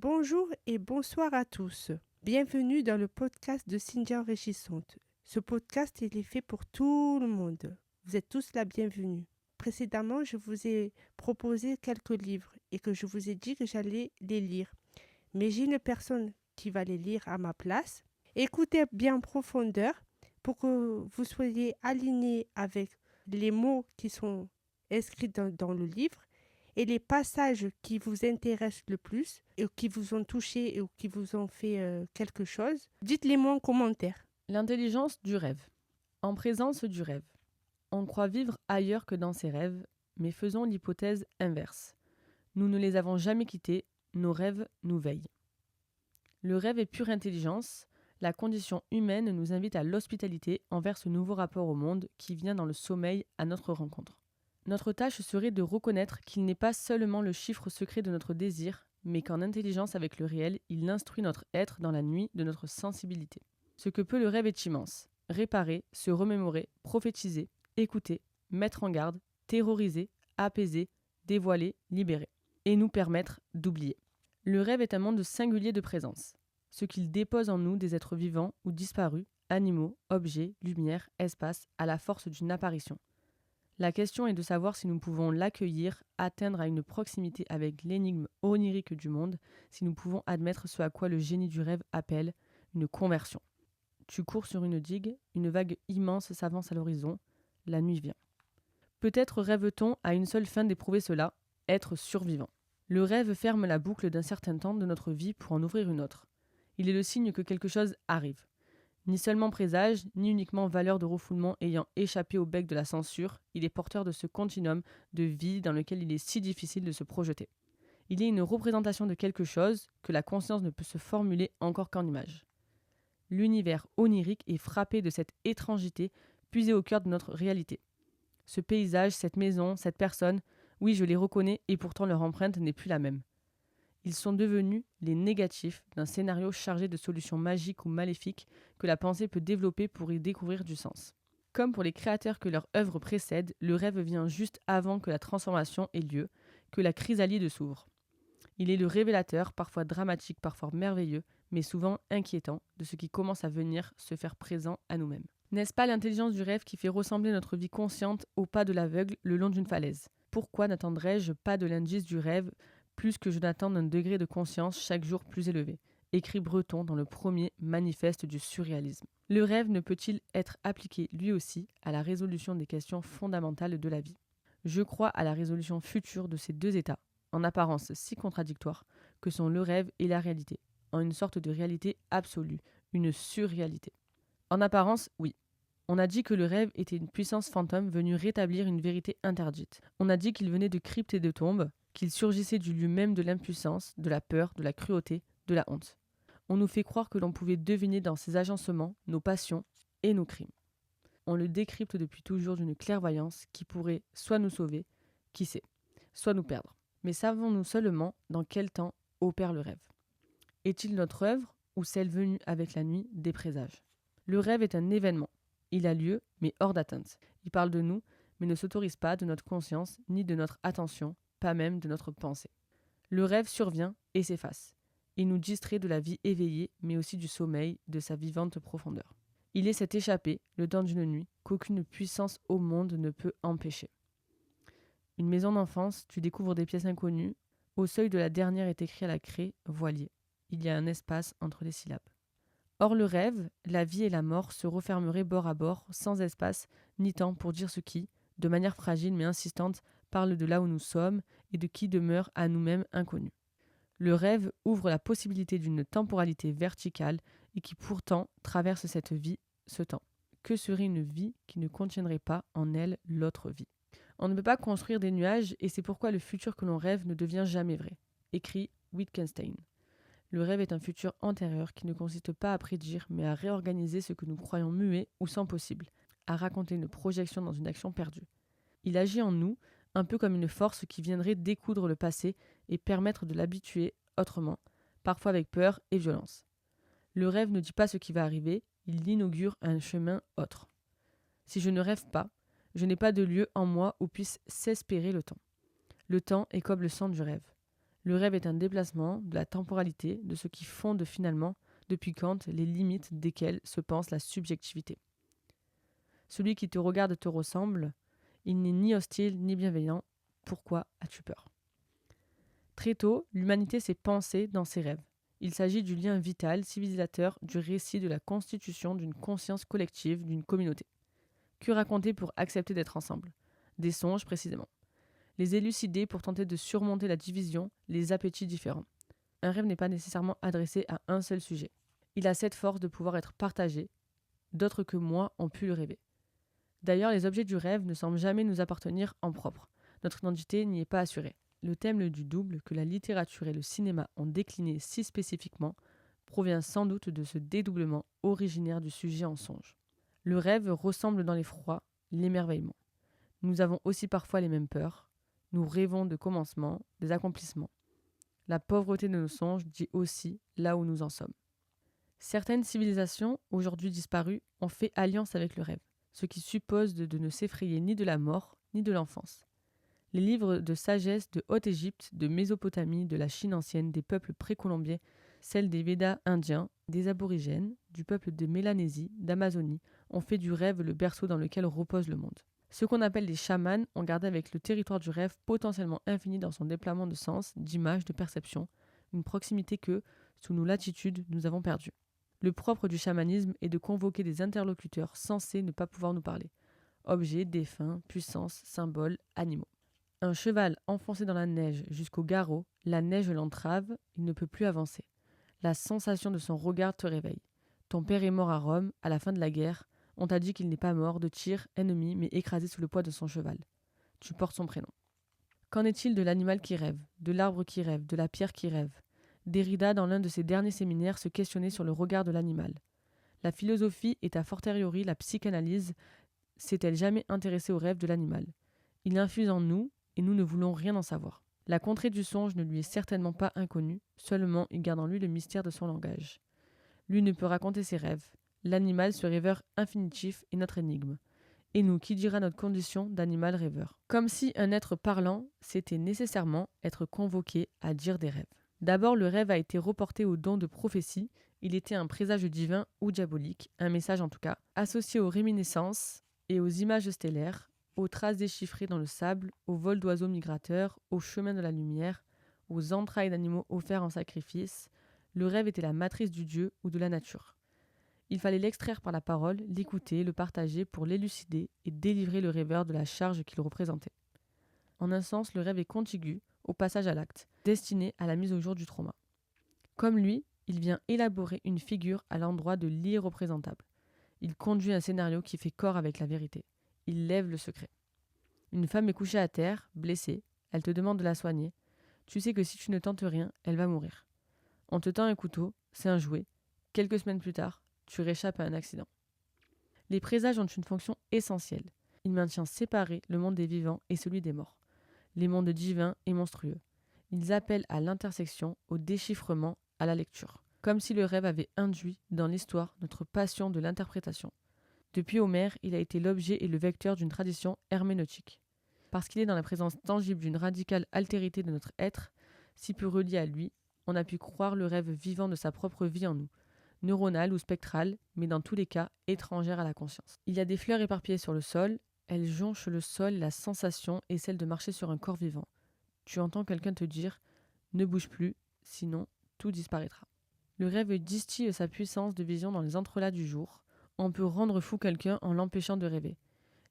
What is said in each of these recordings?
Bonjour et bonsoir à tous. Bienvenue dans le podcast de Cynthia Enrichissante. Ce podcast, il est fait pour tout le monde. Vous êtes tous la bienvenue. Précédemment, je vous ai proposé quelques livres et que je vous ai dit que j'allais les lire. Mais j'ai une personne qui va les lire à ma place. Écoutez bien en profondeur pour que vous soyez alignés avec les mots qui sont inscrits dans le livre et les passages qui vous intéressent le plus et qui vous ont touché et qui vous ont fait quelque chose. Dites-les-moi en commentaire. L'intelligence du rêve. En présence du rêve. On croit vivre ailleurs que dans ses rêves, mais faisons l'hypothèse inverse. Nous ne les avons jamais quittés, nos rêves nous veillent. Le rêve est pure intelligence, la condition humaine nous invite à l'hospitalité envers ce nouveau rapport au monde qui vient dans le sommeil à notre rencontre. Notre tâche serait de reconnaître qu'il n'est pas seulement le chiffre secret de notre désir, mais qu'en intelligence avec le réel, il instruit notre être dans la nuit de notre sensibilité. Ce que peut le rêve est immense. Réparer, se remémorer, prophétiser, écouter, mettre en garde, terroriser, apaiser, dévoiler, libérer. Et nous permettre d'oublier. Le rêve est un monde singulier de présence. Ce qu'il dépose en nous des êtres vivants ou disparus, animaux, objets, lumière, espace, à la force d'une apparition. La question est de savoir si nous pouvons l'accueillir, atteindre à une proximité avec l'énigme onirique du monde, si nous pouvons admettre ce à quoi le génie du rêve appelle une conversion. Tu cours sur une digue, une vague immense s'avance à l'horizon, la nuit vient. Peut-être rêve-t-on à une seule fin d'éprouver cela, être survivant. Le rêve ferme la boucle d'un certain temps de notre vie pour en ouvrir une autre. Il est le signe que quelque chose arrive. Ni seulement présage, ni uniquement valeur de refoulement ayant échappé au bec de la censure, il est porteur de ce continuum de vie dans lequel il est si difficile de se projeter. Il est une représentation de quelque chose que la conscience ne peut se formuler encore qu'en image. L'univers onirique est frappé de cette étrangeté puisée au cœur de notre réalité. Ce paysage, cette maison, cette personne, oui, je les reconnais et pourtant leur empreinte n'est plus la même. Ils sont devenus les négatifs d'un scénario chargé de solutions magiques ou maléfiques que la pensée peut développer pour y découvrir du sens. Comme pour les créateurs que leur œuvre précède, le rêve vient juste avant que la transformation ait lieu, que la chrysalide s'ouvre. Il est le révélateur, parfois dramatique, parfois merveilleux, mais souvent inquiétant, de ce qui commence à venir se faire présent à nous-mêmes. N'est-ce pas l'intelligence du rêve qui fait ressembler notre vie consciente au pas de l'aveugle le long d'une falaise ? Pourquoi n'attendrais-je pas de l'indice du rêve plus que je n'attends d'un degré de conscience chaque jour plus élevé, écrit Breton dans le premier manifeste du surréalisme. Le rêve ne peut-il être appliqué lui aussi à la résolution des questions fondamentales de la vie ? Je crois à la résolution future de ces deux états, en apparence si contradictoires, que sont le rêve et la réalité, en une sorte de réalité absolue, une surréalité. En apparence, oui. On a dit que le rêve était une puissance fantôme venue rétablir une vérité interdite. On a dit qu'il venait de cryptes et de tombes, qu'il surgissait du lieu même de l'impuissance, de la peur, de la cruauté, de la honte. On nous fait croire que l'on pouvait deviner dans ces agencements nos passions et nos crimes. On le décrypte depuis toujours d'une clairvoyance qui pourrait soit nous sauver, qui sait, soit nous perdre. Mais savons-nous seulement dans quel temps opère le rêve ? Est-il notre œuvre ou celle venue avec la nuit des présages ? Le rêve est un événement. Il a lieu, mais hors d'atteinte. Il parle de nous, mais ne s'autorise pas de notre conscience ni de notre attention, pas même de notre pensée. Le rêve survient et s'efface. Il nous distrait de la vie éveillée, mais aussi du sommeil, de sa vivante profondeur. Il est cet échappé, le temps d'une nuit, qu'aucune puissance au monde ne peut empêcher. Une maison d'enfance, tu découvres des pièces inconnues. Au seuil de la dernière est écrit à la craie « voilier ». Il y a un espace entre les syllabes. Or le rêve, la vie et la mort se refermeraient bord à bord, sans espace ni temps pour dire ce qui, de manière fragile mais insistante, parle de là où nous sommes et de qui demeure à nous-mêmes inconnu. Le rêve ouvre la possibilité d'une temporalité verticale et qui pourtant traverse cette vie, ce temps. Que serait une vie qui ne contiendrait pas en elle l'autre vie ? On ne peut pas construire des nuages et c'est pourquoi le futur que l'on rêve ne devient jamais vrai, écrit Wittgenstein. Le rêve est un futur antérieur qui ne consiste pas à prédire, mais à réorganiser ce que nous croyons muet ou sans possible, à raconter une projection dans une action perdue. Il agit en nous, un peu comme une force qui viendrait découdre le passé et permettre de l'habituer autrement, parfois avec peur et violence. Le rêve ne dit pas ce qui va arriver, il inaugure un chemin autre. Si je ne rêve pas, je n'ai pas de lieu en moi où puisse s'espérer le temps. Le temps est comme le sang du rêve. Le rêve est un déplacement de la temporalité, de ce qui fonde finalement, depuis Kant, les limites desquelles se pense la subjectivité. Celui qui te regarde te ressemble, il n'est ni hostile ni bienveillant. Pourquoi as-tu peur ? Très tôt, l'humanité s'est pensée dans ses rêves. Il s'agit du lien vital, civilisateur, du récit de la constitution d'une conscience collective, d'une communauté. Que raconter pour accepter d'être ensemble ? Des songes précisément. Les élucider pour tenter de surmonter la division, les appétits différents. Un rêve n'est pas nécessairement adressé à un seul sujet. Il a cette force de pouvoir être partagé. D'autres que moi ont pu le rêver. D'ailleurs, les objets du rêve ne semblent jamais nous appartenir en propre. Notre identité n'y est pas assurée. Le thème du double que la littérature et le cinéma ont décliné si spécifiquement provient sans doute de ce dédoublement originaire du sujet en songe. Le rêve ressemble dans l'effroi, l'émerveillement. Nous avons aussi parfois les mêmes peurs. Nous rêvons de commencements, des accomplissements. La pauvreté de nos songes dit aussi là où nous en sommes. Certaines civilisations, aujourd'hui disparues, ont fait alliance avec le rêve, ce qui suppose de ne s'effrayer ni de la mort, ni de l'enfance. Les livres de sagesse de Haute-Égypte, de Mésopotamie, de la Chine ancienne, des peuples précolombiens, celles des Védas indiens, des aborigènes, du peuple de Mélanésie, d'Amazonie, ont fait du rêve le berceau dans lequel repose le monde. Ceux qu'on appelle des chamans ont gardé avec le territoire du rêve potentiellement infini dans son déploiement de sens, d'images, de perceptions, une proximité que, sous nos latitudes, nous avons perdue. Le propre du chamanisme est de convoquer des interlocuteurs censés ne pas pouvoir nous parler. Objets, défunts, puissances, symboles, animaux. Un cheval enfoncé dans la neige jusqu'au garrot, la neige l'entrave, il ne peut plus avancer. La sensation de son regard te réveille. Ton père est mort à Rome, à la fin de la guerre. On t'a dit qu'il n'est pas mort de tir ennemi, mais écrasé sous le poids de son cheval. Tu portes son prénom. Qu'en est-il de l'animal qui rêve, de l'arbre qui rêve, de la pierre qui rêve ? Derrida, dans l'un de ses derniers séminaires, se questionnait sur le regard de l'animal. La philosophie et a fortiori la psychanalyse s'est-elle jamais intéressée au rêve de l'animal ? Il infuse en nous, et nous ne voulons rien en savoir. La contrée du songe ne lui est certainement pas inconnue, seulement il garde en lui le mystère de son langage. Lui ne peut raconter ses rêves. L'animal, ce rêveur infinitif, est notre énigme. Et nous, qui dira notre condition d'animal rêveur ? Comme si un être parlant, c'était nécessairement être convoqué à dire des rêves. D'abord, le rêve a été reporté au don de prophétie. Il était un présage divin ou diabolique, un message en tout cas, associé aux réminiscences et aux images stellaires, aux traces déchiffrées dans le sable, aux vols d'oiseaux migrateurs, aux chemins de la lumière, aux entrailles d'animaux offerts en sacrifice. Le rêve était la matrice du Dieu ou de la nature. Il fallait l'extraire par la parole, l'écouter, le partager pour l'élucider et délivrer le rêveur de la charge qu'il représentait. En un sens, le rêve est contigu au passage à l'acte, destiné à la mise au jour du trauma. Comme lui, il vient élaborer une figure à l'endroit de l'irreprésentable. Il conduit un scénario qui fait corps avec la vérité. Il lève le secret. Une femme est couchée à terre, blessée, elle te demande de la soigner. Tu sais que si tu ne tentes rien, elle va mourir. On te tend un couteau, c'est un jouet. Quelques semaines plus tard, tu réchappes à un accident. Les présages ont une fonction essentielle. Il maintient séparé le monde des vivants et celui des morts. Les mondes divins et monstrueux. Ils appellent à l'intersection, au déchiffrement, à la lecture. Comme si le rêve avait induit dans l'histoire notre passion de l'interprétation. Depuis Homère, il a été l'objet et le vecteur d'une tradition herméneutique. Parce qu'il est dans la présence tangible d'une radicale altérité de notre être, si peu relié à lui, on a pu croire le rêve vivant de sa propre vie en nous, neuronale ou spectrale, mais dans tous les cas étrangère à la conscience. Il y a des fleurs éparpillées sur le sol, elles jonchent le sol et la sensation est celle de marcher sur un corps vivant. Tu entends quelqu'un te dire « Ne bouge plus, sinon tout disparaîtra ». Le rêve distille sa puissance de vision dans les entrelacs du jour. On peut rendre fou quelqu'un en l'empêchant de rêver.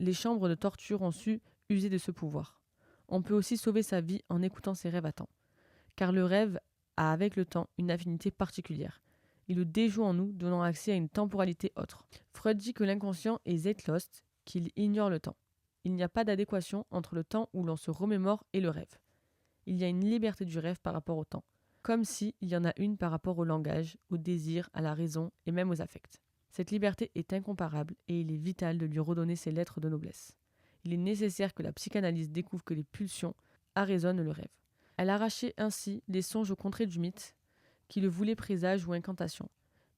Les chambres de torture ont su user de ce pouvoir. On peut aussi sauver sa vie en écoutant ses rêves à temps. Car le rêve a avec le temps une affinité particulière. Il le déjoue en nous, donnant accès à une temporalité autre. Freud dit que l'inconscient est Zeitlost, qu'il ignore le temps. Il n'y a pas d'adéquation entre le temps où l'on se remémore et le rêve. Il y a une liberté du rêve par rapport au temps, comme s'il y en a une par rapport au langage, au désir, à la raison et même aux affects. Cette liberté est incomparable et il est vital de lui redonner ses lettres de noblesse. Il est nécessaire que la psychanalyse découvre que les pulsions arraisonnent le rêve. Elle arrachait ainsi les songes aux contrées du mythe, qui le voulaient présage ou incantation.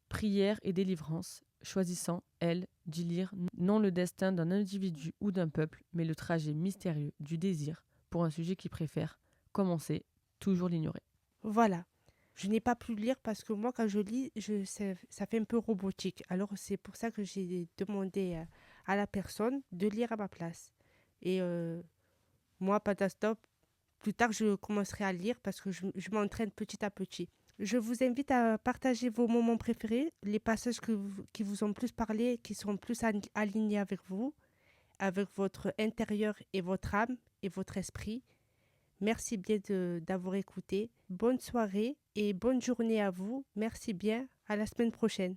Prière et délivrance, choisissant, elle, d'y lire non le destin d'un individu ou d'un peuple, mais le trajet mystérieux du désir pour un sujet qui préfère, comme on sait, toujours l'ignorer. Voilà. Je n'ai pas pu lire parce que moi, quand je lis, ça fait un peu robotique. Alors, c'est pour ça que j'ai demandé à la personne de lire à ma place. Et moi, pas de stop. Plus tard, je commencerai à lire parce que je m'entraîne petit à petit. Je vous invite à partager vos moments préférés, les passages qui vous ont plus parlé, qui sont plus alignés avec vous, avec votre intérieur et votre âme et votre esprit. Merci bien d'avoir écouté. Bonne soirée et bonne journée à vous. Merci bien. À la semaine prochaine.